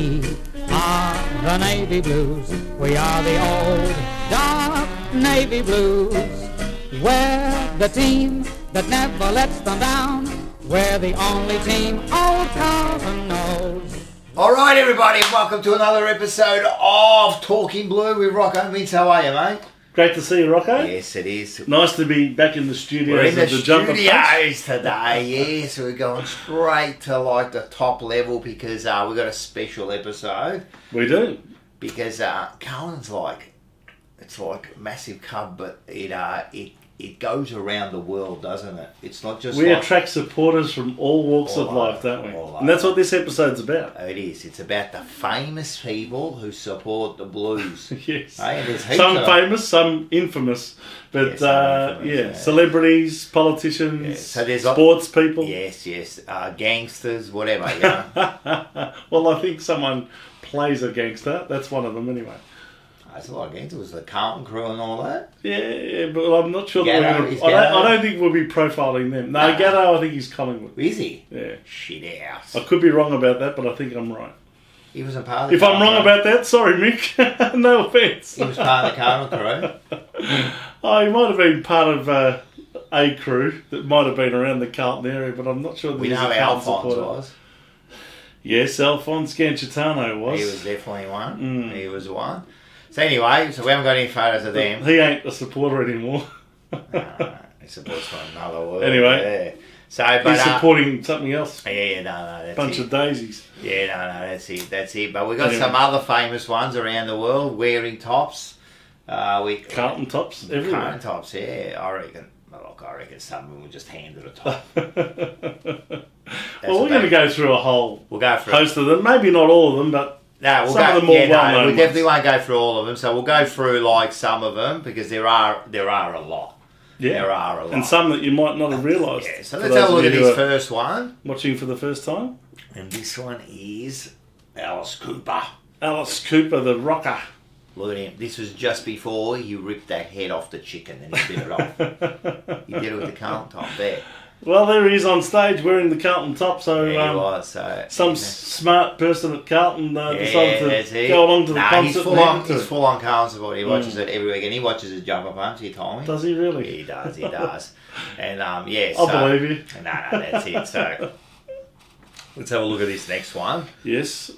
We are the Navy Blues. We are the old, dark Navy Blues. We're the team that never lets them down. We're the only team old Carlton knows. All right, everybody, welcome to another episode of Talking Blue with Rocco Vince. How are you, mate? Great to see you, Rocco. Yes, it is. Nice to be back in the studios. We're in the Jumper studios today, yes. We're going straight to like the top level because we've got a special episode. We do. Because Carlton's like, it's like a massive cub, but it goes around the world, doesn't it? It's not just we attract supporters from all walks of life, don't we? And that's what this episode's about. It is. It's about the famous people who support the Blues. Yes. Hey, some famous, some infamous. But celebrities, politicians, so there's sports people. Yes, gangsters, whatever. Yeah. Well, I think someone plays a gangster. That's one of them anyway. That's a lot of gangsters. Was the Carlton crew and all that? Yeah, but I'm not sure that I don't think we'll be profiling them. No, Gatto, I think he's Collingwood. Is he? Yeah. Shit house. I could be wrong about that, but I think I'm right. He wasn't part of the If I'm wrong about that, sorry, Mick. No offence. He was part of the Carlton crew? Oh, he might have been part of a crew that might have been around the Carlton area, but I'm not sure that we know Alphonse was. Yes, Alphonse Gancitano was. He was definitely one. He was one. So anyway, we haven't got any photos of them. He ain't a supporter anymore. He supports from another world. Anyway, so he's supporting something else. Yeah, no, that's bunch of daisies. Yeah, no, that's it. But we've got some other famous ones around the world wearing tops. Carlton tops everywhere. Carlton tops, yeah. I reckon some of them will just hand it a top. Well, we're going to go through a whole host of them. Maybe not all of them, but no, some of the more well-known we definitely won't go through all of them. So we'll go through like some of them because there are a lot. Yeah, there are a lot, and some that you might not have realised. Yeah, so let's have a look at this first one. Watching for the first time, and this one is Alice Cooper. Alice Cooper, the rocker. Look at him. This was just before he ripped that head off the chicken and he bit it off. He did it with the Carlton top there. Well, there he is on stage wearing the Carlton top. So, he was. So some smart person at Carlton decided to go along to the concert. He's full on Carlton support. He watches it every week, and he watches his jumper punch. He told me. Does he really? He does. He does. And I believe you. No, that's it. So let's have a look at this next one. Yes.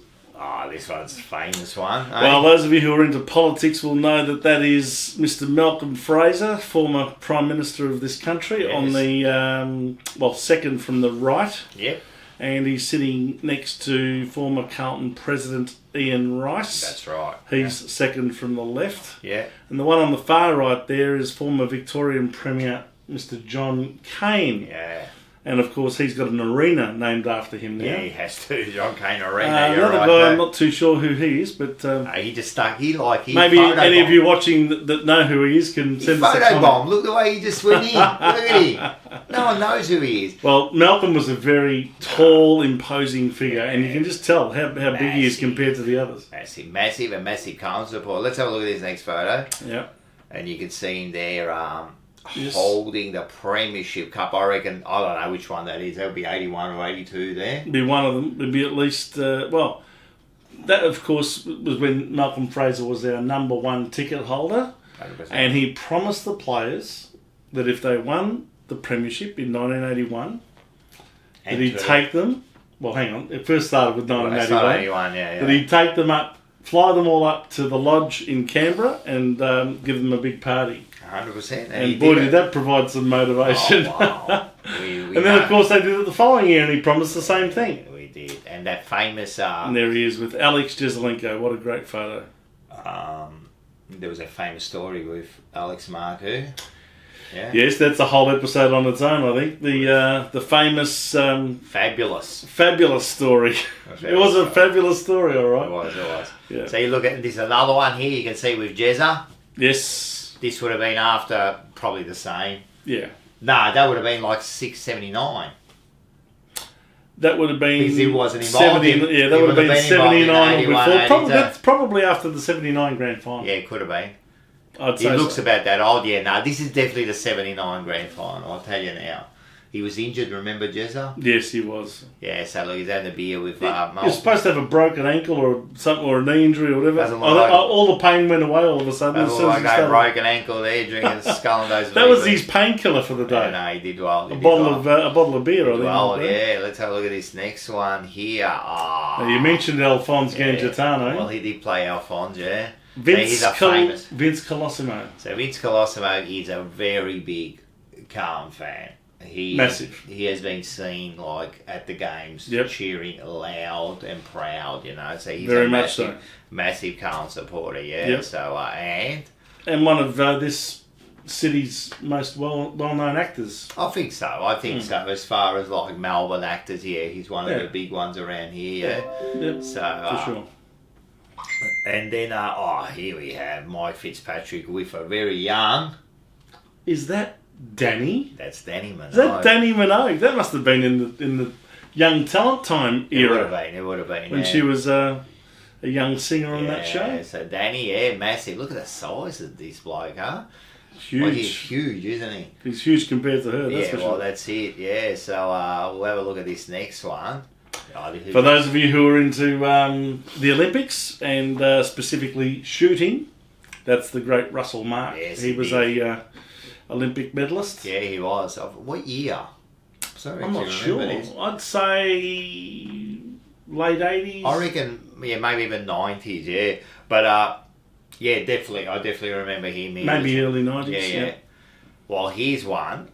Oh, this one's a famous one. Well, those of you who are into politics will know that is Mr. Malcolm Fraser, former Prime Minister of this country, on the, second from the right. Yep. And he's sitting next to former Carlton President Ian Rice. That's right. He's second from the left. Yeah. And the one on the far right there is former Victorian Premier Mr. John Cain. Yeah. And of course, he's got an arena named after him now. Yeah, he has to. John Cain Arena. Another guy, I'm not too sure who he is, but he just stuck. Maybe any of you watching that know who he is can send us a comment. Photobomb. Look the way he just went in. Look at him. No one knows who he is. Well, Malcolm was a very tall, imposing figure, and you can just tell how big he is compared to the others. Massive Carlton support. Let's have a look at this next photo. Yeah. And you can see him there. Holding the Premiership Cup. I reckon, I don't know which one that is. That would be 81 or 82 there. It'd be one of them. It'd be at least, that of course was when Malcolm Fraser was our number one ticket holder. 100%. And he promised the players that if they won the Premiership in 1981, that he'd take them, well hang on, it first started with 1981. That he'd take them up, fly them all up to the lodge in Canberra and give them a big party. 100%. And boy, did that provide some motivation. Oh, wow. And then, of course, they did it the following year, and he promised the same thing. We did. And that famous... and there he is with Alex Jesselenko. What a great photo. There was a famous story with Alex Marcoux. Yeah. Yes, that's a whole episode on its own, I think. The famous... Fabulous story. It was a fabulous story, all right. It was. Yeah. So you look at this, another one here you can see with Jezza. Yes. This would have been after probably the same. Yeah. No, that would have been like 679. That would have been... Because he wasn't involved. Yeah, that would have been 79 or before. That's probably after the 79 grand final. Yeah, it could have been. I'd say it looks about that old. Yeah, no, this is definitely the 79 grand final, I'll tell you now. He was injured, remember, Jezza? Yes, he was. Yeah, so look, he's having a beer with He was supposed to have a broken ankle or something, or a knee injury or whatever. Like all the pain went away all of a sudden. Doesn't look like a broken ankle there, drinking skull and those. That was his painkiller for the day. Yeah, no, he did well. A bottle of beer, I think. Well, yeah, let's have a look at this next one here. Now, you mentioned Alphonse Gangitano. Well, he did play Alphonse, yeah. Vince Colosimo. So Vince Colosimo is a very big Carlton fan. Massive. He has been seen like at the games cheering loud and proud, you know. So he's very a much massive Carlton supporter, yeah. Yep. So and one of this city's most well-known actors. I think so. So. As far as like Melbourne actors, yeah, he's one of the big ones around here. Yeah. Yep. So for sure. And then here we have Mike Fitzpatrick with a very young. Is that Danny? That's Danny Minogue. Is that Danny Minogue? That must have been in the young talent time era. It would have been. When she was a young singer on that show. Yeah, so Danny, massive. Look at the size of this bloke, huh? Huge. Like he's huge, isn't he? He's huge compared to her, that's for sure. That's it, yeah. So we'll have a look at this next one. For those of you who are into the Olympics and specifically shooting, that's the great Russell Mark. Yes, he was a Olympic medalist. Yeah, he was. What year? Sorry, I'm not sure. I'd say late 80s. I reckon, maybe even 90s, yeah. But, definitely. I definitely remember him. Maybe early 90s, yeah. Well, here's one.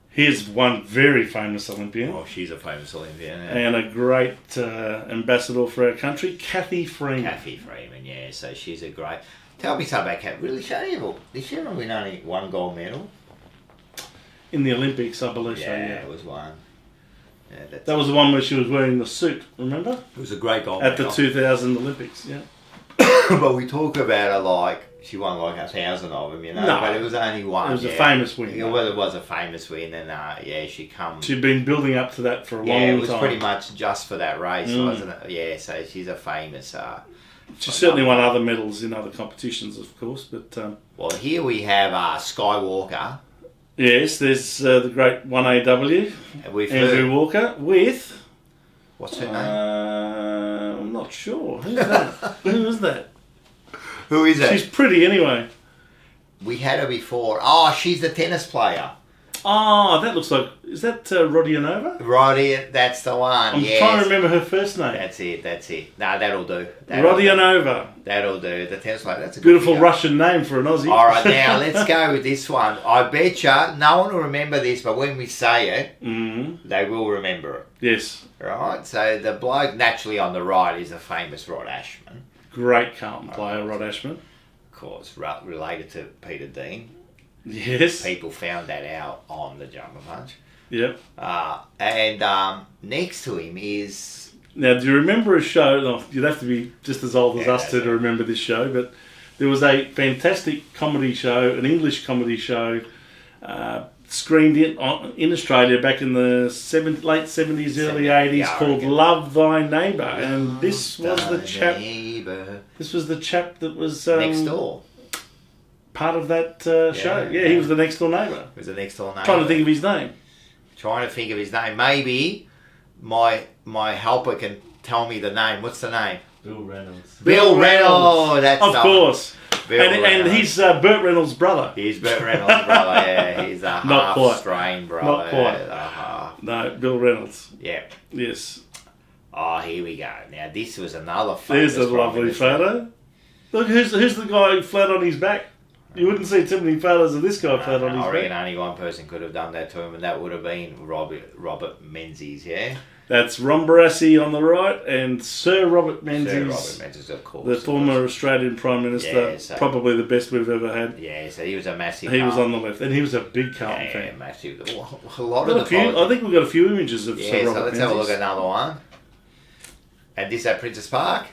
Here's one very famous Olympian. Oh, she's a famous Olympian. Yeah. And a great ambassador for our country, Kathy Freeman. Kathy Freeman, yeah. So she's a great... Tell me something about Kat. Really, did she ever win only one gold medal? In the Olympics, I believe so, yeah. It was one. Yeah, that was the one where she was wearing the suit, remember? It was a great gold medal. At the 2000 Olympics, yeah. But we talk about her like... She won like 1,000 of them, you know. No, but it was only one. It was a famous win. Yeah, well, it was a famous win, and she come. She'd been building up to that for a long time. Yeah, it was pretty much just for that race, wasn't it? Yeah, so she's a famous. She's certainly won other medals in other competitions, of course, but. Well, here we have Skywalker. Yes, there's the great 1AW, Andrew Walker, with. What's her name? I'm not sure. Who's that? Who is that? Who is it? She's pretty anyway. We had her before. Oh, she's the tennis player. Oh, that looks like... Is that Rodionova? That's the one, I'm trying to remember her first name. That's it. No, that'll do. Rodionova. That'll do. The tennis player. That's a beautiful Russian name for an Aussie. All right, now let's go with this one. I bet you no one will remember this, but when we say it, they will remember it. Yes. Right, so the bloke naturally on the right is the famous Rod Ashman. Great Carlton player, Rod Ashman. Of course, related to Peter Dean. Yes. People found that out on the Jumper Punch. Yep. And next to him is... Now, do you remember a show... Oh, you'd have to be just as old as us to remember this show, but there was a fantastic comedy show, an English comedy show, screened in Australia back in the late 70s, early 80s, called Love Thy Neighbour. And this was the chap... This was the chap that was... next door. Part of that show. Yeah, he was the next door neighbour. He was the next door neighbour. Trying to think of his name. Maybe my helper can tell me the name. What's the name? Bill Reynolds. Bill Reynolds. That's of course. And he's Burt Reynolds' brother. He's Burt Reynolds' brother, yeah. He's a half-strained brother. Not quite. No, Bill Reynolds. Yeah. Yes. Oh, here we go. Now, this was another photo. There's a lovely photo. Look, who's the guy flat on his back? You wouldn't see too many photos of this guy flat on his back. I reckon only one person could have done that to him, and that would have been Robert Menzies, yeah? That's Ron Barassi on the right, and Sir Robert Menzies. Sir Robert Menzies, of course. The former Australian Prime Minister, probably the best we've ever had. Yeah, so he was a massive... He was on the left, and he was a big Carlton fan. Yeah, massive. A lot of I think we've got a few images of Sir Robert Menzies. So let's have a look at another one. And this at Princess Park?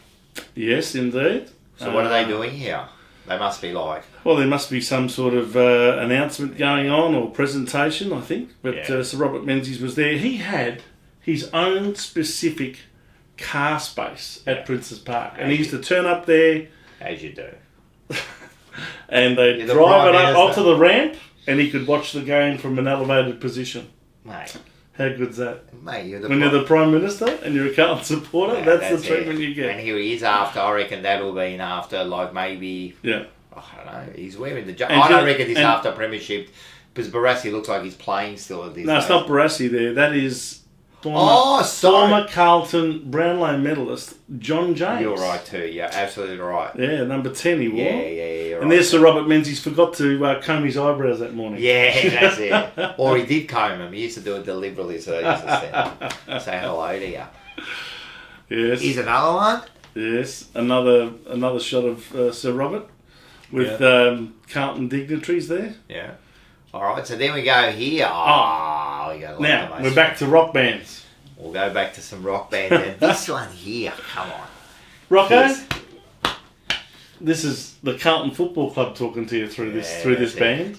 Yes, indeed. So what are they doing here? They must be like... Well, there must be some sort of announcement going on or presentation, I think. But Sir Robert Menzies was there. He had his own specific car space at Princess Park. And he used to turn up there... As you do. And they'd drive it up onto the ramp and he could watch the game from an elevated position. Mate. How good's that? Mate, you're the Prime Minister and you're a Carlton supporter, yeah, that's the treatment you get. And here he is after, I reckon that'll be after, like, maybe... Yeah. I don't know, he's wearing the... I don't reckon he's after Premiership, because Barassi looks like he's playing still at this No, it's not Barassi there. That is... Former Carlton Brownlow medalist, John James. You're right too, you're absolutely right. Yeah, number 10 he wore. Yeah, and there's Sir Robert Menzies forgot to comb his eyebrows that morning. Yeah, that's it. Or he did comb them. He used to do it deliberately, so he used to say hello to you. Yes. Here's another one. Yes, another shot of Sir Robert with Carlton dignitaries there. Yeah. All right, so then we go here. We go now, we're back to rock bands. We'll go back to some rock bands. And this one here, come on. Rocco, this is the Carlton Football Club talking to you through this band.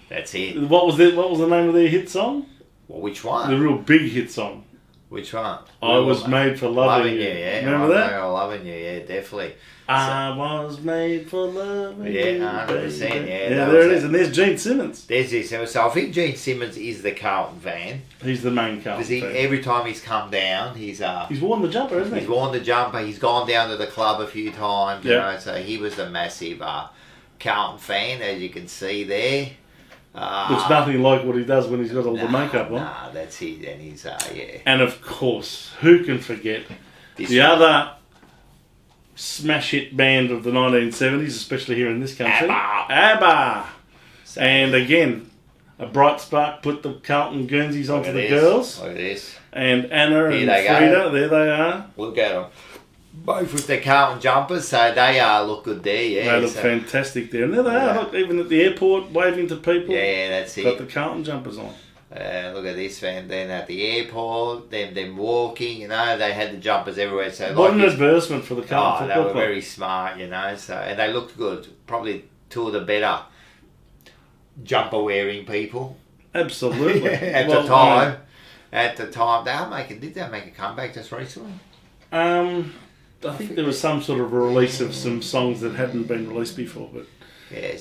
That's it. What was the name of their hit song? Well, which one? The real big hit song. Which one? I was made for loving you. Yeah. Remember that? Loving you, yeah, definitely. I was made for loving you. Yeah, 100%. Yeah, there it is. And there's Gene Simmons. There's Gene Simmons. So I think Gene Simmons is the Carlton fan. He's the main Carlton fan. Every time he's come down, he's worn the jumper, hasn't he? He's worn the jumper. He's gone down to the club a few times. You Yeah. know, so he was a massive Carlton fan, as you can see there. Looks nothing like what he does when he's got all the makeup on. Nah, that's it. And he's, yeah. And of course, who can forget the other smash hit band of the 1970s, especially here in this country? ABBA! And again, a bright spark put the Carlton Guernseys onto the girls. Look at this. And Anna and Frida, there they are. Look at them. Both with their Carlton jumpers, so they look good there, yeah. They look fantastic there. And there they are, look, even at the airport, waving to people. Yeah, that's it. Got the Carlton jumpers on. Look at this, man. Then at the airport, them walking, you know, they had the jumpers everywhere. So what an advertisement for the Carlton Football Club. They were very smart, you know, so, and they looked good. Probably two of the better jumper-wearing people. Absolutely. At the time, did they make a comeback just recently? I think there was some sort of a release of some songs that hadn't been released before, but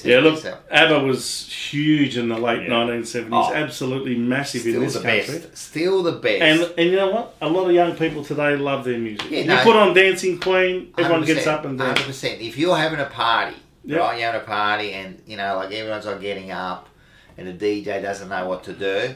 look, ABBA was huge in the late 1970s, absolutely massive in this country. Still the best. And you know what? A lot of young people today love their music. Yeah, you put on Dancing Queen, everyone gets up and dances. 100%. If you're having a party, right, you're having a party and, you know, like everyone's like getting up, and the DJ doesn't know what to do,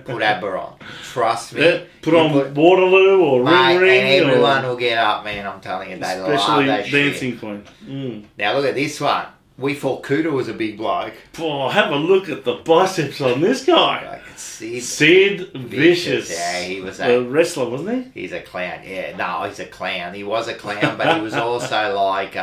put ABBA on. Trust me. Yeah, put on Waterloo or Ring Ring. And everyone will get up, man. I'm telling you. They love that Dancing shit. Queen. Mm. Now look at this one. We thought Cooter was a big bloke. Oh, have a look at the biceps on this guy. Sid Vicious. Yeah, he was a wrestler, wasn't he? He's a clown. Yeah, no, he's a clown. He was a clown, but he was also like...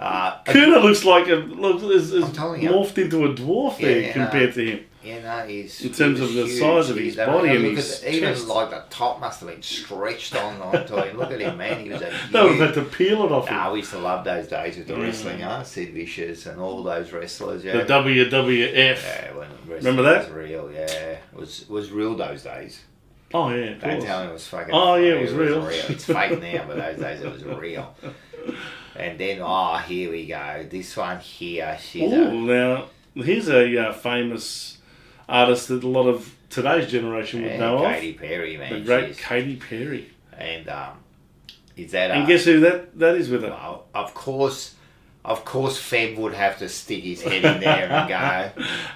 Cooter looks like is morphed into a dwarf there compared to him. You know, he's in terms of the size of his body and his chest. Even like the top must have been stretched onto him. Look at him, man. He was a huge... They would have had to peel it off him. We used to love those days with the wrestling, Sid Vicious and all those wrestlers. Yeah. The WWF. Yeah, when remember that? Was real, yeah. It was real those days. Oh, yeah, Don't tell me it was fucking... Oh, yeah, it was real. It's fake now, but those days it was real. And then, here we go. This one here. Now, here's a famous artist that a lot of today's generation would know Katy Perry, man. The great Katy Perry. And is that... and guess who that is with her? Well, of course, Feb would have to stick his head in there and go.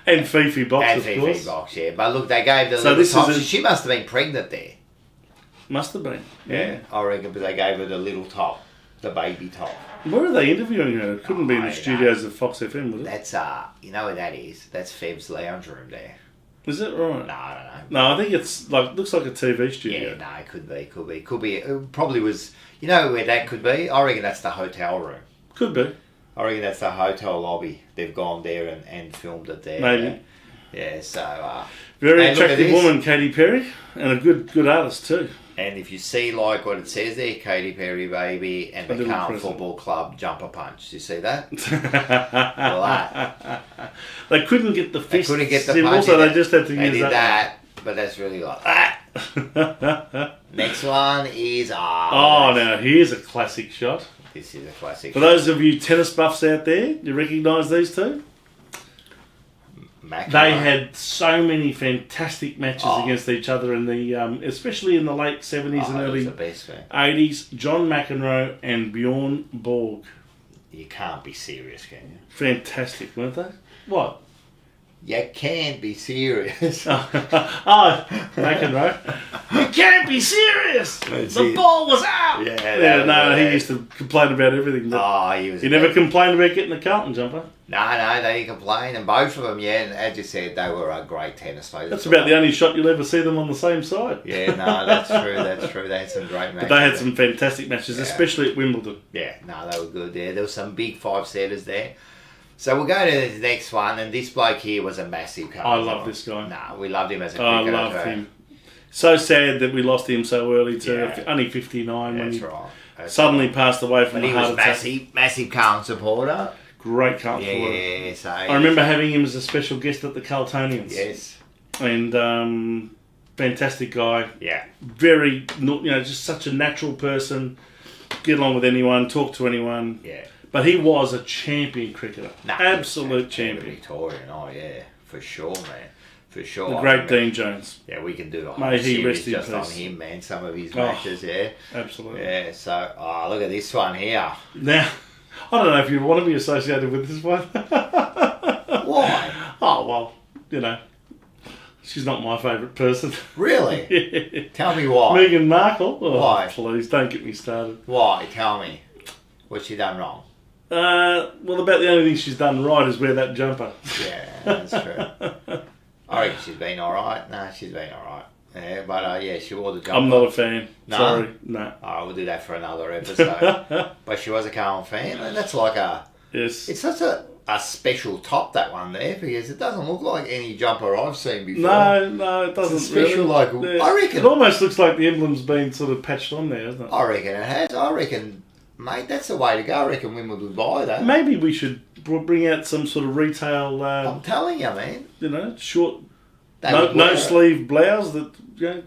And Fifi Box, and of Fifi course. Box, yeah. But look, they gave the little top. She must have been pregnant there. Must have been. Yeah, I reckon, but they gave her the little top. The baby top. Where are they interviewing her? It couldn't be in the studios of Fox FM, would it? That's you know where that is? That's Feb's lounge room there. Is it right? No, I don't know. No, I think it's looks like a TV studio. Yeah, no, it could be. It probably was. You know where that could be? I reckon that's the hotel room. Could be. I reckon that's the hotel lobby. They've gone there and filmed it there. Maybe. Yeah. So. Very attractive woman, Katy Perry, and a good artist too. And if you see like what it says there, Katy Perry baby and the Carlton Football Club jumper punch. Do you see that? They couldn't get the fist. They couldn't get the punch. Also, they just had to use that. But that's really like that. Next one is... now here's a classic shot. This is a classic For those of you tennis buffs out there, you recognise these two? They had so many fantastic matches against each other in the, especially in the late 70s and early 80s. John McEnroe and Bjorn Borg. You can't be serious, can you? Fantastic, weren't they? What? You can't be serious. McEnroe. You can't be serious. The ball was out. Yeah, he used to complain about everything. He never complained about getting the Carlton jumper. No, they didn't complain, and both of them, and as you said, they were a great tennis players. That's about the only shot you'll ever see them on the same side. Yeah, no, that's true. They had some great matches. But they had some fantastic matches, especially at Wimbledon. Yeah, no, they were good there. There were some big 5-setters there. So we'll go to the next one, and this bloke here was a massive coach. I love this guy. No, we loved him as a cricketer. I loved him. So sad that we lost him so early too. Yeah. Only 59 when he suddenly passed away from a heart attack. He was massive Carlton supporter. Great Carlton supporter. Yeah, so I remember having him as a special guest at the Carltonians. Yes. And fantastic guy. Yeah. Very, just such a natural person. Get along with anyone, talk to anyone. Yeah. But he was a champion cricketer. Absolute champion. Victorian, for sure, man. For sure. The great Dean Jones. Yeah, we can do a whole series just on him, man. Some of his matches, Absolutely. Yeah, so, look at this one here. Now, I don't know if you want to be associated with this one. Why? Oh, well, she's not my favourite person. Really? Yeah. Tell me why. Meghan Markle? Oh, why? Please, don't get me started. Why? Tell me. What's she done wrong? Well, about the only thing she's done right is wear that jumper. Yeah, that's true. I reckon she's been alright. No, she's been alright. Yeah, but she wore the jumper. I'm not a fan. No? Sorry, no. Oh, we'll do that for another episode. But she was a Carlton fan, and that's like Yes. It's such a special top, that one there, because it doesn't look like any jumper I've seen before. No, it doesn't. It's special, really. I reckon. It almost looks like the emblem's been sort of patched on there, isn't it? I reckon it has. I reckon, mate, that's the way to go. I reckon women would buy that. Maybe we should bring out some sort of retail. I'm telling you, man. Short, no sleeve blouse that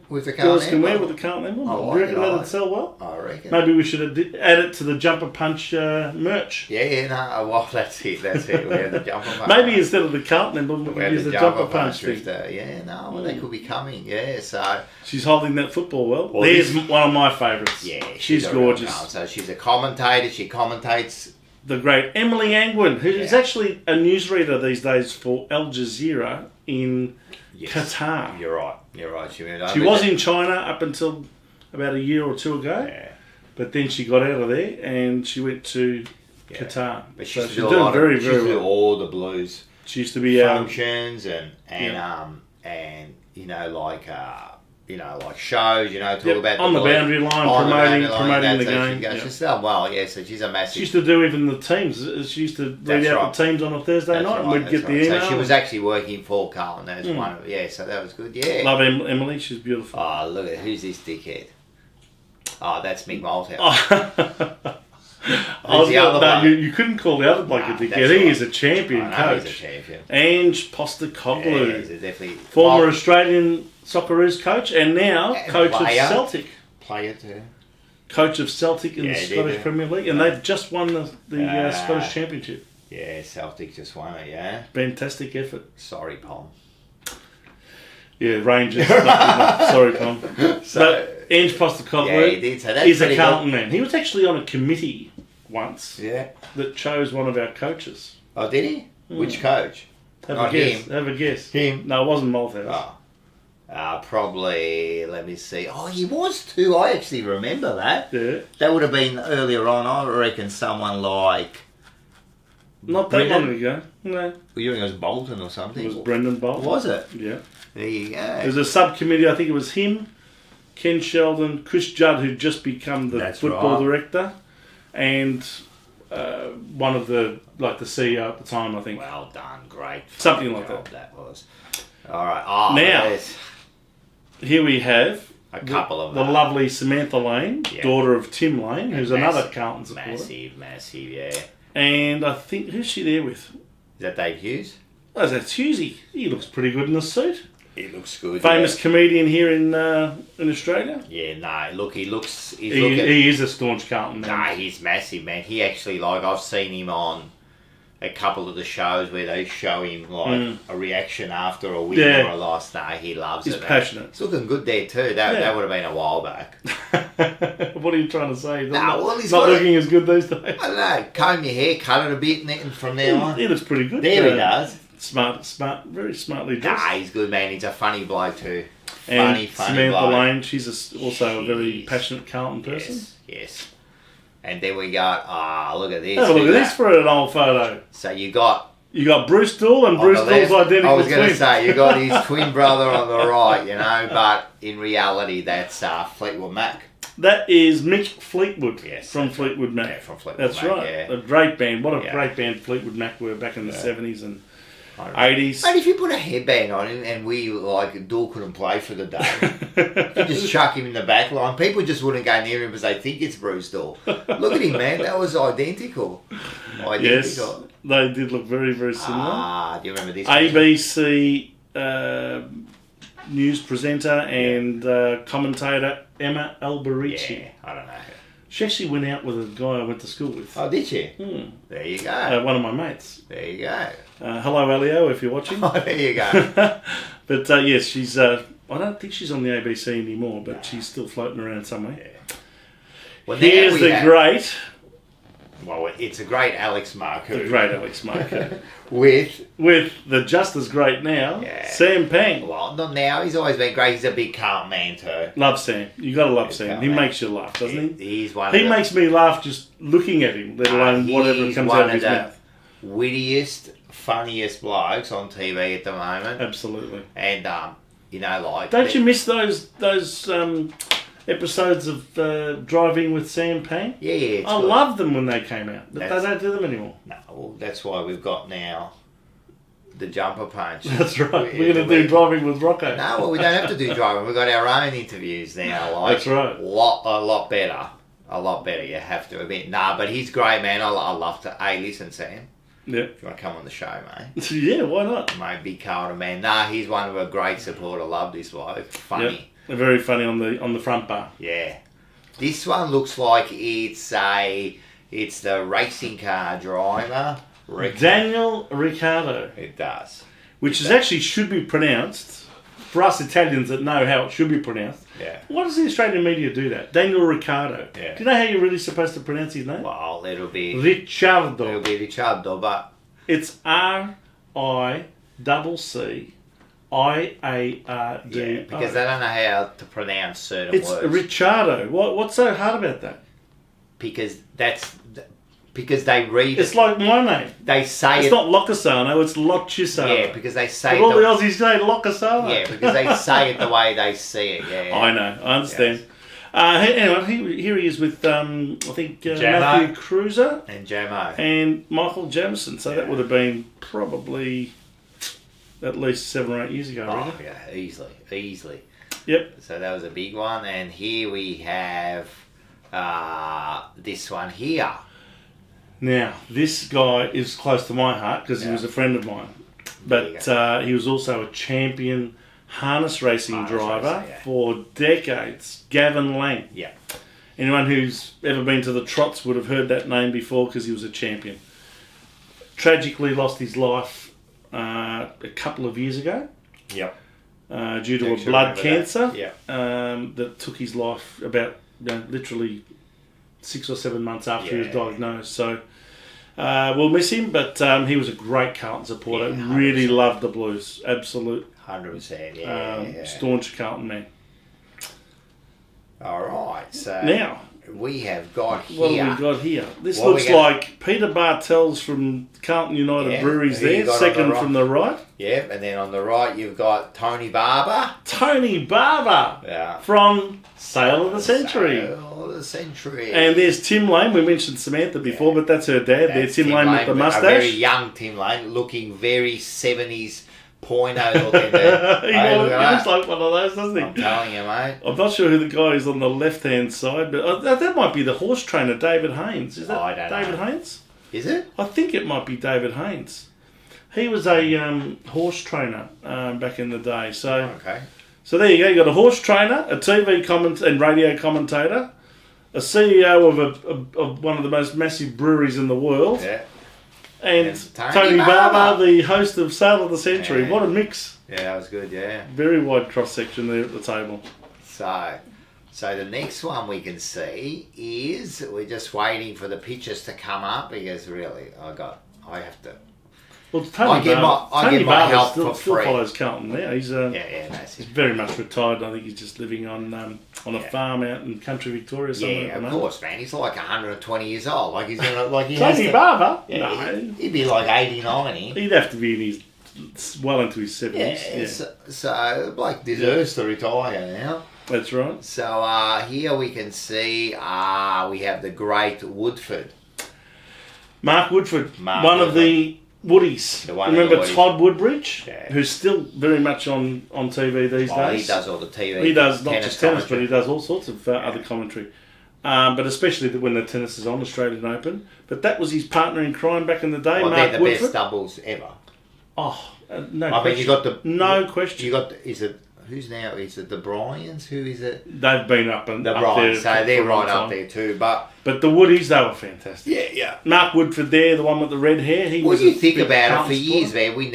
with the girls can wear with the Carlton emblem. Do you reckon that'd sell well? I reckon. Maybe we should add it to the Jumper Punch merch. Well, that's it. We have the Jumper Punch. Maybe instead of the Carlton emblem, we could use the Jumper Punch thing. They could be coming. Yeah, so she's holding that football well. There's one of my favourites. Yeah, she's gorgeous. So she's a commentator. She commentates. The great Emily Angwin, who is actually a newsreader these days for Al Jazeera in Qatar. You're right. She was in China up until about a year or two ago, but then she got out of there and she went to Qatar. But she's doing very, very well. She used to do all the blues. She used to be functions and like shows, talk about on the boundary line, promoting the game. She's done well, so she's a massive. She used to do even the teams. She used to read out the teams on a Thursday night, and we'd get the email. So she was actually working for Carlton as one of so that was good. Yeah, love Emily. She's beautiful. Oh, look at who's this dickhead? Oh, that's Mick Malthouse. You couldn't call the other bloke a dickhead. He is a champion coach. He's a champion. Ange Postecoglou, definitely former Australian Socceroos coach, and now coach of Celtic. Player too. Coach of Celtic in the Scottish Premier League, and they've just won the Scottish Championship. Yeah, Celtic just won it. Yeah, fantastic effort. Sorry, Pom. Yeah, Rangers. Sorry, Pom. So Ange Postecoglou is a Carlton man. He was actually on a committee once. That chose one of our coaches. Oh, did he? Which coach? Have a guess. Him? No, it wasn't Malthouse. Probably, let me see. Oh, he was too. I actually remember that. Yeah. That would have been earlier on. I reckon someone like... Not that long ago. No. Well, you think it was Bolton or something? It was Brendan Bolton. Was it? Yeah. There you go. There's a subcommittee, I think it was him, Ken Sheldon, Chris Judd, who'd just become the football director, and one of the CEO at the time, I think. Well done. Great. Something like that. That was. All right. Now... Here we have a couple of the lovely Samantha Lane, daughter of Tim Lane, who's another Carlton supporter. Massive, yeah. And I think, who's she there with? Is that Dave Hughes? Oh, that's Hughesy. He looks pretty good in the suit. He looks good. Famous comedian here in Australia. Yeah, no, look, he looks... He is a staunch Carlton man. No, he's massive, man. He actually, I've seen him on a couple of the shows where they show him like a reaction after a win or a loss. No, he loves it. He's passionate. He's looking good there too. That would have been a while back. What are you trying to say? He's not looking as good these days. I don't know. Comb your hair, cut it a bit, and from there on. He looks pretty good. There he does. Smart, very smartly dressed. He's good, man. He's a funny bloke too. And funny Samantha bloke. Lane, she's also a very passionate Carlton person. Yes. And then we got, look at this. Have a look at this for an old photo. So you got Bruce Dool and Bruce Dool's identical twin. I was going to say, you got his twin brother on the right, but in reality, that's Fleetwood Mac. That is Mick Fleetwood from Fleetwood Mac. Yeah, from Fleetwood That's Mac, right. yeah. A great band. What a great band Fleetwood Mac were back in the 70s and 80s. Mate, if you put a headband on him and Dool couldn't play for the day, you just chuck him in the back line. People just wouldn't go near him because they think it's Bruce Dool. Look at him, man. That was identical. Yes, they did look very, very similar. Do you remember this? ABC news presenter and commentator Emma Alberichi. Yeah, I don't know. She actually went out with a guy I went to school with. Oh, did she? There you go. One of my mates. There you go. Hello, Elio, if you're watching. Oh, there you go. But yes, she's. I don't think she's on the ABC anymore, but she's still floating around somewhere. Yeah. Well, here's the great. Well, it's a great Alex Marco. The great Alex Marco. with the just as great now, Sam Pang. Well, not now. He's always been great. He's a big Carlton man too. Love Sam. You got to love Sam. He makes you laugh, doesn't he? He's one. He makes me laugh just looking at him, let alone whatever comes out of his mouth. Wittiest, funniest blokes on TV at the moment. Absolutely. And don't you miss those episodes of Driving with Sam Pang? Yeah. I loved them when they came out. They don't do them anymore. No, well, that's why we've got now the jumper punch. That's right. We're going to do Driving with Rocco. No, well, we don't have to do driving. We've got our own interviews now. That's right. A lot better. A lot better, you have to admit. But he's great, man. I love to... Hey, listen, Sam. Yeah. If you want to come on the show, mate. Yeah, why not? Mate, big Carlton man. He's one of a great supporter. Love this bloke. Funny. Yep. They're very funny on the front bar. Yeah. This one looks like it's the racing car driver. Daniel Ricardo. It does. Which actually should be pronounced, for us Italians that know how it should be pronounced. Yeah. Why does the Australian media do that? Daniel Ricardo. Yeah. Do you know how you're really supposed to pronounce his name? Well, it'll be Ricciardo. But it's RICCIARD. Yeah, because they don't know how to pronounce certain words. It's Ricciardo. What's so hard about that? Because they read it's like my name. They say it's not Locasano, it's Lochisano. Yeah, because they say all the Aussies say Locasano. Yeah, because they say it the way they see it. Yeah. I know, I understand. Yes. Anyway, here he is with I think Matthew Cruiser and Jamo and Michael Jameson. So that would have been probably at least 7 or 8 years ago. Oh, really? Yeah, easily. Yep. So that was a big one, and here we have this one here. Now, this guy is close to my heart because he was a friend of mine. But he was also a champion harness racing driver for decades. Gavin Lang. Yeah. Anyone who's ever been to the trots would have heard that name before because he was a champion. Tragically lost his life a couple of years ago. Yep. Due to a blood cancer. Yeah. That took his life about literally 6 or 7 months after he was diagnosed. So we'll miss him, but he was a great Carlton supporter. Yeah, really loved the Blues. Absolute 100%. Yeah. Staunch Carlton man. All right. So now we have got here. What have we got here? This looks like Peter Bartels from Carlton United Breweries there, second from the right. Yep, and then on the right you've got Tony Barber. Tony Barber! Yeah. From Sale of the Century. Sale of the Century. And there's Tim Lane. We mentioned Samantha before, but that's her dad. There's Tim Lane with the moustache. A very young Tim Lane, looking very 70s porno looking. He looks like one of those, doesn't he? I'm telling you, mate. I'm not sure who the guy is on the left-hand side, but that might be the horse trainer, David Haynes. Is that David Haynes? Is it? I think it might be David Haynes. He was a horse trainer back in the day. So there you go. You got a horse trainer, a TV and radio commentator, a CEO of one of the most massive breweries in the world. Yeah. And Tony Barber, the host of Sale of the Century. Yeah. What a mix. Yeah, that was good, yeah. Very wide cross-section there at the table. So the next one we can see is, we're just waiting for the pictures to come up because really, I have to. Well, Tony Barber help still for free. follows Carlton now. He's that's he's it. very much retired. I think he's just living on a farm out in country Victoria somewhere. Yeah, of course, man. He's like 120 years old. Like he's gonna Tony Barber? Yeah, No. he'd be like 80, 90. He'd have to be in his well into his 70s. Yeah. So Blake deserves to retire now. That's right. So here we can see we have the great Woodford. Mark Woodford, one of the Woodies. Remember Todd Woodbridge, who's still very much on TV these days. He does all the TV. He does not just tennis, but he does all sorts of other commentary. But especially when the tennis is on, Australian Open. But that was his partner in crime back in the day, Mark they're the Woodford. best doubles ever. Oh, no question. I mean, you got the... No question. You got... Who's now? Is it the Bryans? Who is it? They've been up there. So they're right up there too. But the Woodies, they were fantastic. Yeah. Mark Woodford there, the one with the red hair. What do you think about it? For years, man, we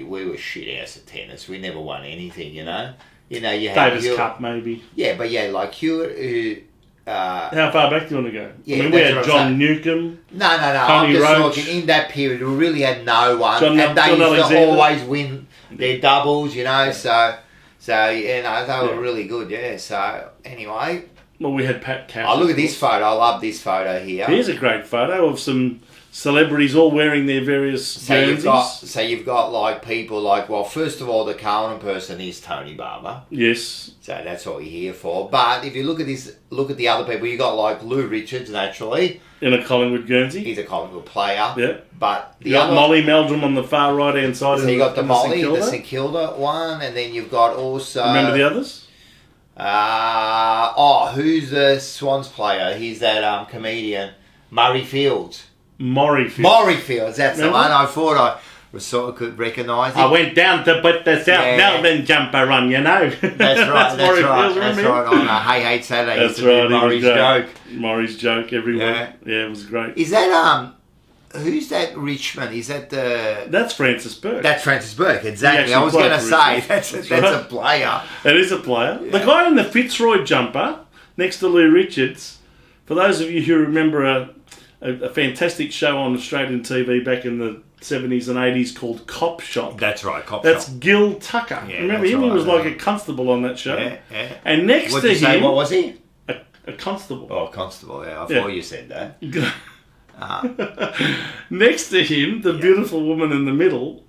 were shit house at tennis. We never won anything, you know. You had Davis Cup maybe. Yeah, but like Hewitt. How far back do you want to go? Yeah, I mean, we had John Newcombe. No. I'm just talking in that period. We really had no one, and they used to always win their doubles, you know. So they were really good, yeah. So anyway, well, we had Pat Cash. Oh, look at this photo! I love this photo here. Here's a great photo of some celebrities all wearing their various jerseys. You've got like people like, well, first of all, the Carlton person is Tony Barber. Yes. So that's what we're here for. But if you look at the other people. You got like Lou Richards, naturally. In a Collingwood Guernsey. He's a Collingwood player. Yeah. But you got Molly Meldrum on the far right hand side. So you got the Molly, the St Kilda one, and then you've got also. Remember the others? Who's the Swans player? He's that comedian, Murray Fields. Maury Fields, that's the one. I thought I sort of could recognise him. I went down to put the South Melbourne jumper on, you know. That's right. That's right. On Hey Hey Saturday, that's right. Murray's joke. Murray's joke every week. Yeah, it was great. Is that who's that Richmond? Is that the? That's Francis Burke. That's Francis Burke. Exactly. I was going to say that's a player. It is a player. Yeah. The guy in the Fitzroy jumper next to Lou Richards. For those of you who remember a fantastic show on Australian TV back in the 70s and 80s called Cop Shop. That's right, Cop Shop. That's Gil Tucker. Yeah, remember him? Right, he was like a consteable on that show. Yeah. And next to him... What was he? A constable. Oh, constable, yeah. I thought you said that. Next to him, the beautiful woman in the middle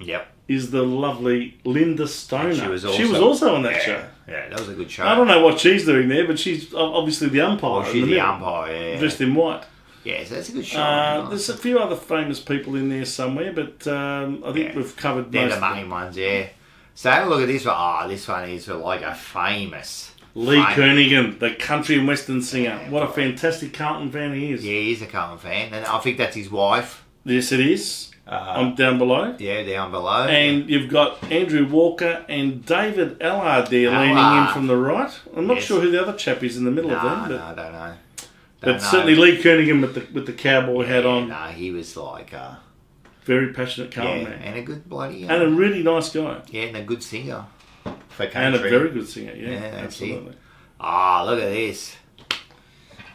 is the lovely Linda Stoner. She was also on that show. Yeah, that was a good show. I don't know what she's doing there, but she's obviously the umpire. She's the umpire, yeah. Dressed in white. Yeah, so that's a good show. There's a few other famous people in there somewhere, but I think we've covered most. They're the main ones, yeah. So have a look at this one. This one is like a famous... Lee Kernaghan, the country and western singer. What a fantastic Carlton fan he is. Yeah, he is a Carlton fan, and I think that's his wife. Yes, it is. I'm down below. Yeah, down below. And you've got Andrew Walker and David Allard there leaning in from the right. I'm not sure who the other chap is in the middle of them. No, I don't know. But certainly Lee Kernaghan with the cowboy hat on. No, he was like... very passionate Carlton man. And a good bloody... and a really nice guy. Yeah, and a good singer. For country. And a very good singer, absolutely. Look at this.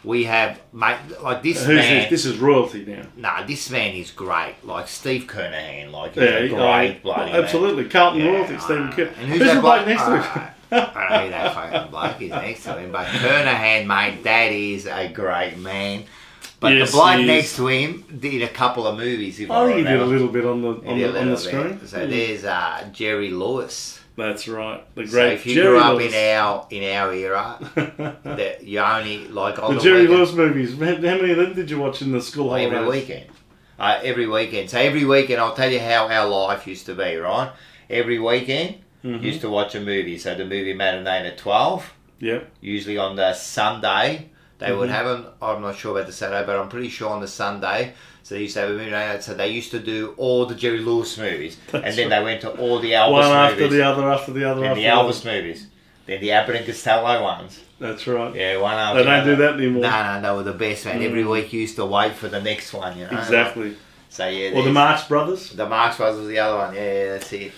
We have, mate, like this man... man... This is royalty now. No, this man is great. Like Steve Kernahan, like he's a great bloody absolutely. Man. Carlton royalty, Stephen Kernahan. Who's the bloke next to him? I don't know who that fucking bloke is next to him, but Kernahan, mate, that is a great man. But the bloke next to him did a couple of movies. If I think he did a little bit on the screen. So there's Jerry Lewis. That's right, the great. So if you Jerry grew up Lewis. in our era, that you only like the Jerry Lewis movies. How many of them did you watch in the school holidays? Every weekend. Every weekend. So every weekend, I'll tell you how our life used to be. Right, every weekend. Used to watch a movie. So the movie matinee at 12. Yep. Usually on the Sunday. They would have them, I'm not sure about the Saturday, but I'm pretty sure on the Sunday. So they used to have a movie night. So they used to do all the Jerry Lewis movies. And then they went to all the Elvis movies. One after the other, after the other, then the Elvis movies. Then the Abbott and Costello ones. That's right. Yeah, one after the other. They don't do that anymore. No, they were the best, man. Every week you used to wait for the next one, you know. Exactly. So yeah. Or the Marx Brothers. The Marx Brothers was the other one. Yeah, that's it.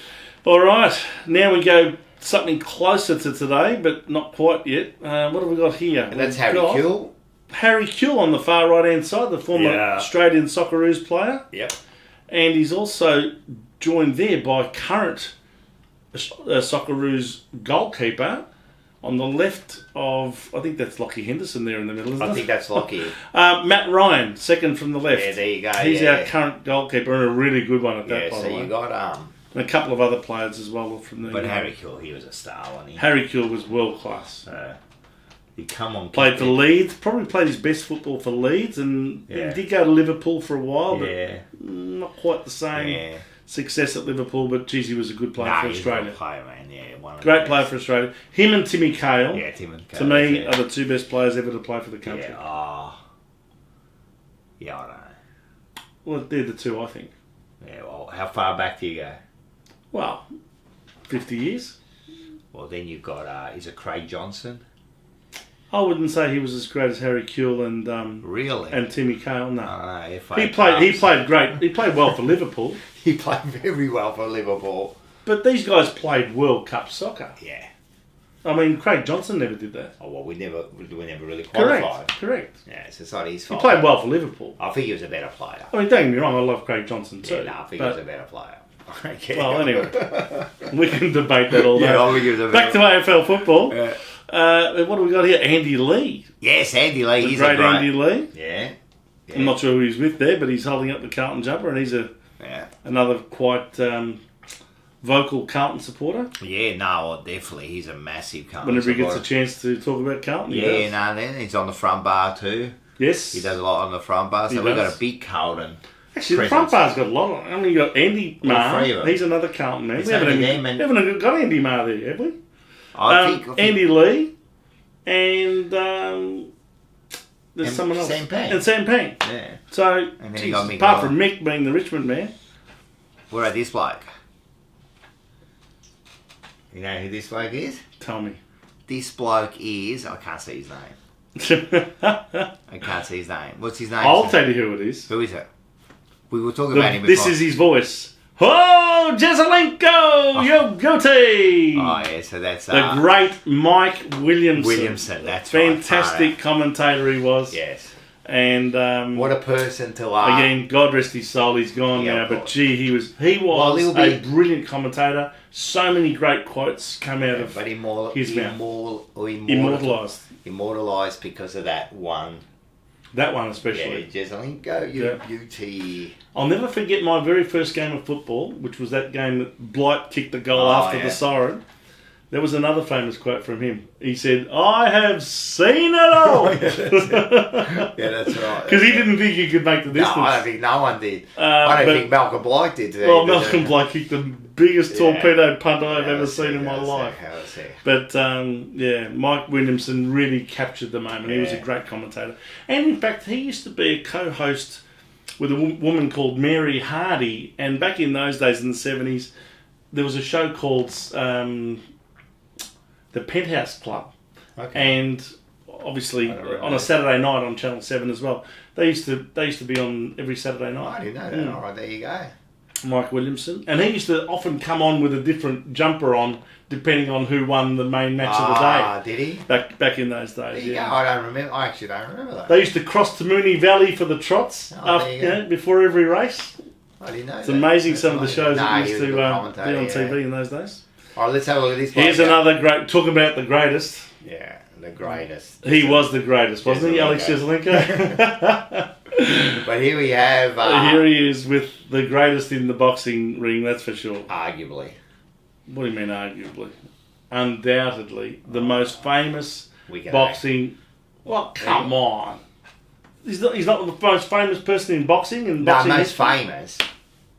All right. Now we go something closer to today, but not quite yet. What have we got here? And that's Harry Kewell. Harry Kewell on the far right-hand side, the former Australian Socceroos player. Yep. And he's also joined there by current Socceroos goalkeeper on the left of, I think that's Lockie Henderson there in the middle, isn't it? I think that's Lockie. Matt Ryan, second from the left. Yeah, there you go. He's our current goalkeeper and a really good one at that, by the way. Yeah, so you got... and a couple of other players as well from the... But Harry Kewell, he was a star, wasn't he? Harry Kewell was world class. He come on. Played for Leeds, probably played his best football for Leeds, and he did go to Liverpool for a while, but not quite the same success at Liverpool. But geez, he was a good player for Australia. He's a good player, man. Yeah, great player for Australia. Him and Timmy Cahill. Yeah, Tim and Cahill. To me, are the two best players ever to play for the country. Yeah, yeah, I don't know. Well, they're the two, I think. Yeah, well, how far back do you go? Well, 50 years. Well, then you've got, is it Craig Johnson? I wouldn't say he was as great as Harry Kewell and really and Timmy Cahill. No, he played great. He played well for Liverpool. He played very well for Liverpool. But these guys played World Cup soccer. Yeah. I mean, Craig Johnson never did that. Oh well, we never really qualified. Correct. Yeah, it's not his fault. He played well for Liverpool. I think he was a better player. I mean, don't get me wrong. I love Craig Johnson too. Yeah, no, I think he was a better player. Okay. Well, anyway, we can debate that all day. Yeah, back to AFL football. Yeah. What do we got here? Andy Lee. Yes, Andy Lee. He's great Andy Lee. Yeah. I'm not sure who he's with there, but he's holding up the Carlton jumper, and he's another quite vocal Carlton supporter. Yeah, no, definitely. He's a massive Carlton Whenever supporter. He gets a chance to talk about Carlton, then he's on the front bar too. Yes. He does a lot on the front bar, so we've got a big Carlton. Actually, the front bar's got a lot on it. I mean, you've got Andy Marr. He's another Carlton man. We haven't got Andy Marr there, have we? I think Andy Lee and there's someone else. Sam Pang. And Sam Pang. Yeah. So, apart from Mick being the Richmond man. What about this bloke? You know who this bloke is? Tell me. This bloke is... I can't see his name. I can't see his name. What's his name? I'll tell you who it is. Who is it? We were talking about him before. This is his voice. Oh, Jezelenko, yo goatee! Oh, yeah, so that's... the great Mike Williamson. That's fantastic commentator he was. Yes. And... what a person to... again, God rest his soul, he's gone now, but gee, he was a brilliant commentator. So many great quotes come out of his mouth. Immortalised because of that one. That one especially. Yeah, Jezelenko, you beauty. I'll never forget my very first game of football, which was that game that Blight kicked the goal after the siren. There was another famous quote from him. He said, "I have seen it all." Yeah, that's right. Because he didn't think he could make the distance. No, I don't think no one did. I don't think Malcolm Blight did. Malcolm Blight kicked the biggest torpedo punt I've ever seen in my life. But Mike Williamson really captured the moment. He was a great commentator. And in fact, he used to be a co-host with a woman called Mary Hardy. And back in those days, in the 70s, there was a show called... the Penthouse Club, and obviously on a Saturday night on Channel 7 as well. They used to be on every Saturday night. I didn't know that. All right, there you go. Mike Williamson, and he used to often come on with a different jumper on, depending on who won the main match of the day. Ah, did he? Back in those days. Yeah, I don't remember. I actually don't remember that. They used to cross to Moonee Valley for the trots before every race. I didn't know. It's amazing some of the shows that used to be on TV in those days. All right, let's have a look at this. Here's another great... Talking about the greatest. Yeah, the greatest. He was the greatest, wasn't he, Alex Jezelenko? But here we have... here he is with the greatest in the boxing ring, that's for sure. Arguably. What do you mean, arguably? Undoubtedly, the most famous boxing... Well, come on. He's not the most famous person in boxing? Most famous.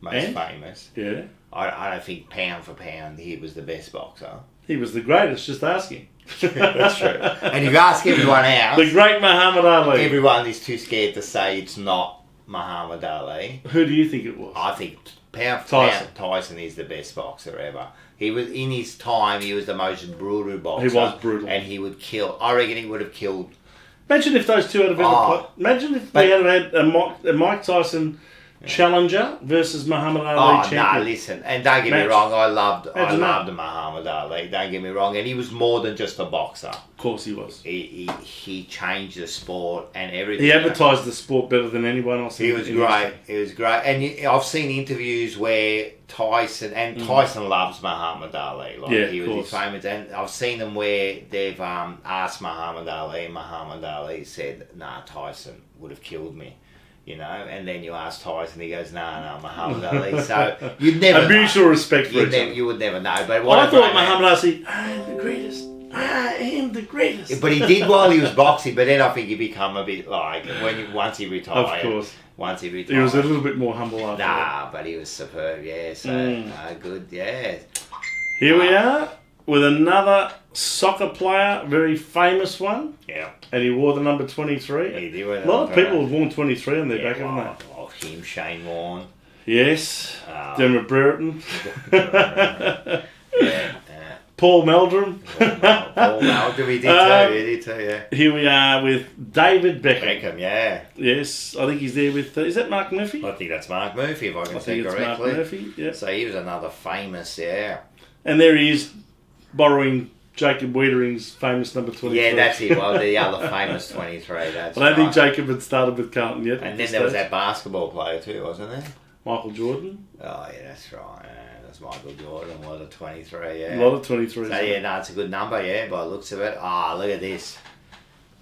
Most famous. Yeah. I don't think pound for pound he was the best boxer. He was the greatest, just asking. That's true. And if you ask everyone else... The great Muhammad Ali. Everyone is too scared to say it's not Muhammad Ali. Who do you think it was? I think pound for pound, Tyson is the best boxer ever. He was, in his time, he was the most brutal boxer. He was brutal. And he would kill... I reckon he would have killed... Imagine if those two had ever played... Imagine if they had had a Mike Tyson... Challenger versus Muhammad Ali champion. Oh, no, listen. And don't get me wrong, I loved Muhammad Ali. Don't get me wrong. And he was more than just a boxer. Of course he was. He changed the sport and everything. He advertised the sport better than anyone else. He was great. He was great. And I've seen interviews where Tyson loves Muhammad Ali. Like he was his famous. And I've seen them where they've asked Muhammad Ali, and Muhammad Ali said, "Nah, Tyson would have killed me." You know, and then you ask Tyson, he goes, no, Muhammad Ali. So you'd never a mutual respect for each other. You would never know. But I thought Muhammad Ali, I am the greatest. I am the greatest. But he did while he was boxing. But then I think he become a bit like once he retired. Of course. Once he retired, he was a little bit more humble after that. But he was superb. Yeah. So good. Yeah. Here we are with another soccer player, very famous one. Yeah. And he wore the number 23. He did wear a lot of people have worn 23 on their back, haven't they? Oh, him, Shane Warne. Yes. Dermot Brereton. Yeah. Paul Meldrum. Paul Meldrum, he did too, yeah. Here we are with David Beckham. Beckham, yeah. Yes, I think he's there with... is that Mark Murphy? I think that's Mark Murphy, if I can say correctly. Mark Murphy, yeah. So he was another famous, yeah. And there he is, borrowing Jacob Wiedering's famous number 23. Yeah, that's it. Well, the other famous 23. That's I don't think Jacob had started with Carlton yet. And then there was that basketball player too, wasn't there? Michael Jordan. Oh, yeah, that's right. Yeah, that's Michael Jordan. A lot of 23, yeah. A lot of 23s. So, yeah, no, it's a good number, yeah, by the looks of it. Look at this.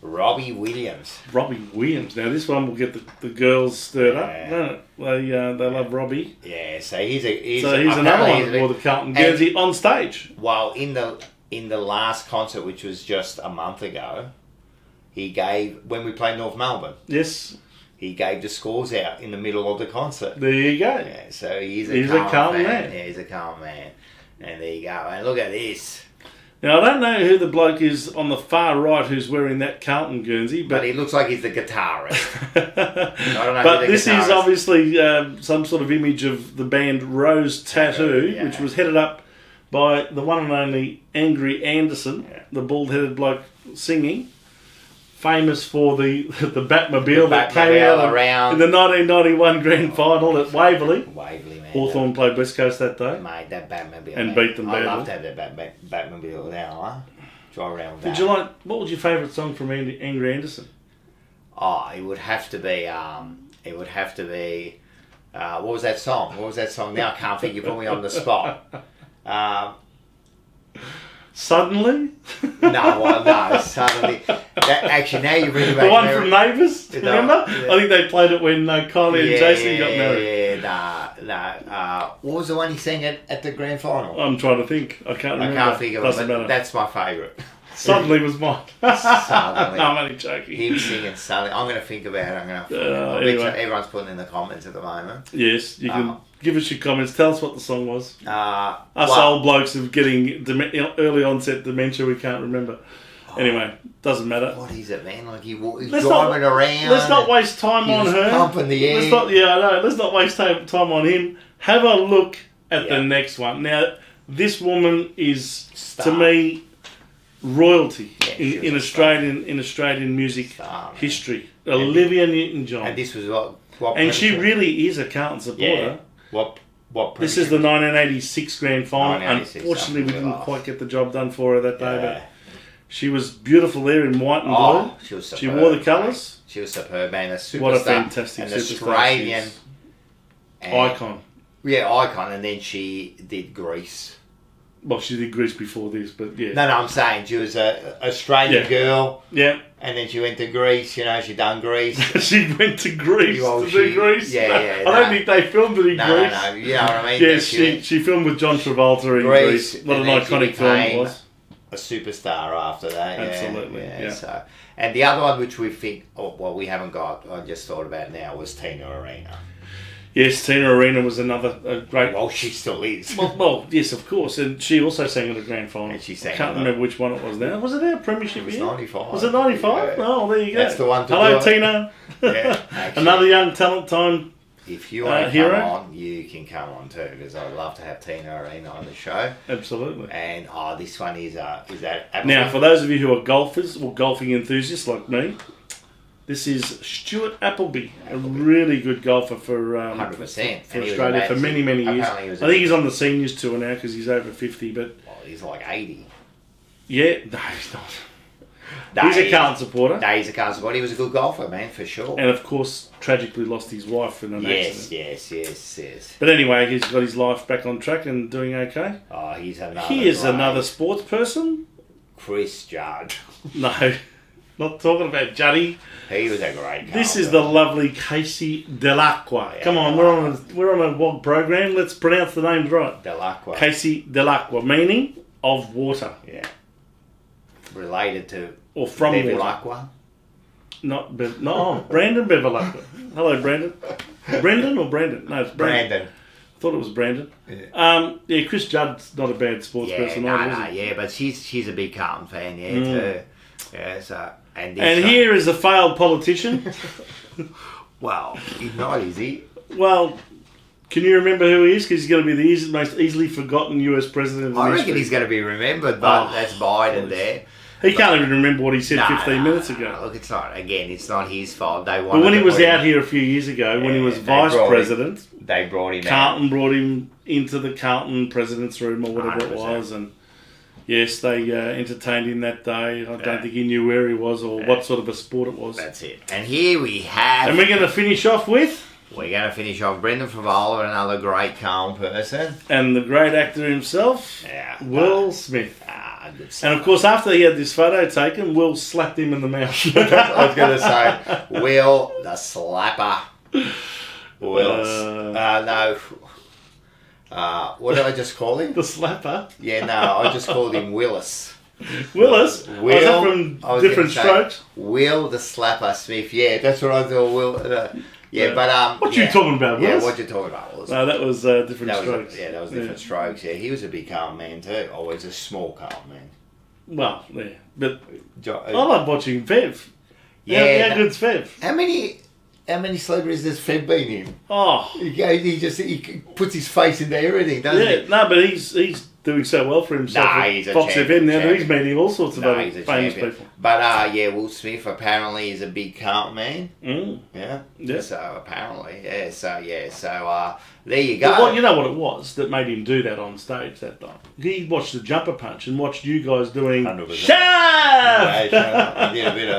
Robbie Williams. Robbie Williams. Now, this one will get the girls stirred up, don't it? They love Robbie. Yeah, so he's another one for the Carlton Guernsey on stage. Well, in the last concert, which was just a month ago, he gave, when we played North Melbourne. Yes. He gave the scores out in the middle of the concert. There you go. Yeah, so he's a calm man. Yeah, he's a calm man. And there you go. And look at this. Now, I don't know who the bloke is on the far right who's wearing that Carlton Guernsey, but he looks like he's the guitarist. I don't know. But this is obviously some sort of image of the band Rose Tattoo, which was headed up by the one and only Angry Anderson, the bald-headed bloke singing, famous for the Batmobile that came out around in the 1991 Grand Final at Waverley. Waverley, man. Hawthorn played West Coast that day. Mate, that Batmobile. And beat them badly. I'd love to have that Batmobile now, huh? Drive around with that. Did you like, what was your favourite song from Angry Anderson? Oh, it would have to be, what was that song? Now I can't think, you put me on the spot. Suddenly? No, Suddenly. Actually, now you bring it back. The one from Neighbours, remember? Yeah. I think they played it when Kylie and Jason got married. What was the one he sang at the grand final? I'm trying to think. I can't remember. I can't think of it, but that's my favourite. Suddenly was mine. Suddenly. I'm only joking. Him singing Suddenly. I'm going to think about it. Anyway. Everyone's putting in the comments at the moment. Yes, you can give us your comments. Tell us what the song was. Us old old blokes of getting early onset dementia, we can't remember. Anyway, doesn't matter. What is it, man? Like he's driving around. Let's not waste time on her. Pumping the air. Let's not waste time on him. Have a look at the next one. Now, this woman is to me royalty in Australian music history. Olivia Newton-John. And this was what and she really is a Carlton supporter. Yeah. What this is the 1986 Grand Final. Unfortunately, we didn't quite get the job done for her that day, but she was beautiful there in white and blue. She was superb. She wore the colours. She was superb, man. A superstar. What a fantastic Australian icon. Yeah, icon. And then she did Greece. Well, she did Greece before this, but yeah. No, I'm saying she was an Australian girl. Yeah. And then she went to Greece, she done Greece. She went to Greece to do Greece? Yeah. I don't think they filmed it in Greece. No, you know what I mean? Yes, she filmed with John Travolta in Greece. What an iconic film it was. A superstar after that. Absolutely, yeah. So, and the other one which we think, we haven't got, I just thought about now, was Tina Arena. Yes, Tina Arena was another great... Well, she still is. well, yes, of course. And she also sang at the Grand Final. And she sang I can't remember which one it was now. Was it our premiership year? It was 95. Was it 95? Yeah. Oh, there you go. That's the one to Hello, do Tina. Yeah, actually, another young talent time. If you want to come on, you can come on too, because I'd love to have Tina Arena on the show. Absolutely. And this one is that... Now, for those of you who are golfers or golfing enthusiasts like me, This is Stuart Appleby, a really good golfer for 100% for Australia for many, many years. I think he's on the seniors tour now because he's over 50. But he's like 80. Yeah, no, he's not. He's a Carlton supporter. No, he's a Carlton supporter. He was a good golfer, man, for sure. And of course, tragically lost his wife in an accident. Yes. But anyway, he's got his life back on track and doing okay. Oh, he's another. Here's another sports person. Chris Judd. No. Not talking about Juddy. He was a great guy. This is the lovely Casey Delacqua. Yeah, Come on, we're on a WOG program. Let's pronounce the names right. Delacqua. Casey Delacqua, meaning of water. Yeah. Related to or from Bevilacqua. No, Brandon Bevilacqua. Hello, Brandon. Brendan or Brandon? No, it's Brandon. I thought it was Brandon. Yeah. Chris Judd's not a bad sports person. But she's a big Carlton fan, too. Yeah, so... And here is a failed politician. Well, he's not, is he? Well, can you remember who he is? Because he's going to be the most easily forgotten US president. I reckon he's going to be remembered, but that's Biden there. He can't even remember what he said 15 minutes ago. No, look, it's not his fault. But when he was out here a few years ago, when he was vice president, they brought him Carlton brought him into the Carlton president's room or whatever 100%. It was, and yes, they entertained him that day. I don't think he knew where he was or what sort of a sport it was. That's it. And here we have... And we're going to finish off with... We're going to finish off Brendan Favola, another great Carlton person. And the great actor himself, Will Smith. Good and of course, after he had this photo taken, Will slapped him in the mouth. I was going to say, Will the slapper. Willis. No... what did I just call him? The slapper? Yeah, no, I just called him Willis. Willis? Will, from different strokes? Will the slapper Smith. Yeah, that's what I thought. Will. What you talking about, Willis? Yeah, what you talking about, Willis? No, that was different strokes. That was different strokes. Yeah, he was a big Carlton man too. Always a small Carlton man. Well, yeah, but I love watching Fev. Yeah, how good's Fev? How many celebrities has Fev been in? Oh, he puts his face into everything, doesn't he? No, but he's doing so well for himself. He's a Fox champion. FM now. He's meeting all sorts of other famous people. But Will Smith apparently is a big Carlton man. Yeah. So apparently, So there you go. Well, you know what it was that made him do that on stage that time? He watched the jumper punch and watched you guys doing 100%. Shut up! He did a bit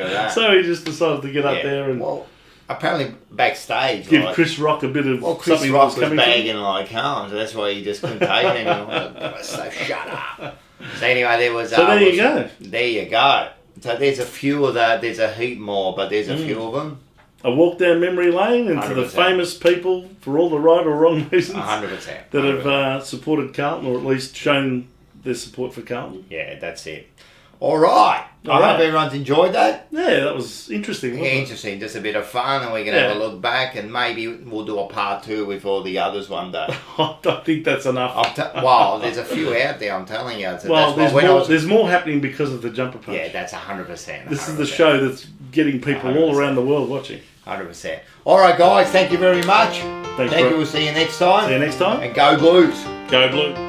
of that. So he just decided to get up there and... Well, apparently backstage... Give Chris Rock a bit of Chris something Rock was bagging like Carlton, so that's why he just couldn't take it anymore. So shut up. So anyway, there was... So there you go. There you go. So there's a few of that. There's a heap more, but there's a few of them. A walk down memory lane into 100%. The famous people for all the right or wrong reasons 100%. that have supported Carlton or at least shown their support for Carlton. Yeah, that's it. All right. I hope everyone's enjoyed that. Yeah, that was interesting. Wasn't it? Interesting. Just a bit of fun, and we can have a look back, and maybe we'll do a part 2 with all the others one day. I don't think that's enough. There's a few out there, I'm telling you. So well, there's more happening because of the jumper punch. Yeah, that's 100%. This is the show that's getting people 100%. All around the world watching. 100%. All right, guys. Thank you very much. Thank you. We'll see you next time. See you next time. And go Blues. Go Blues.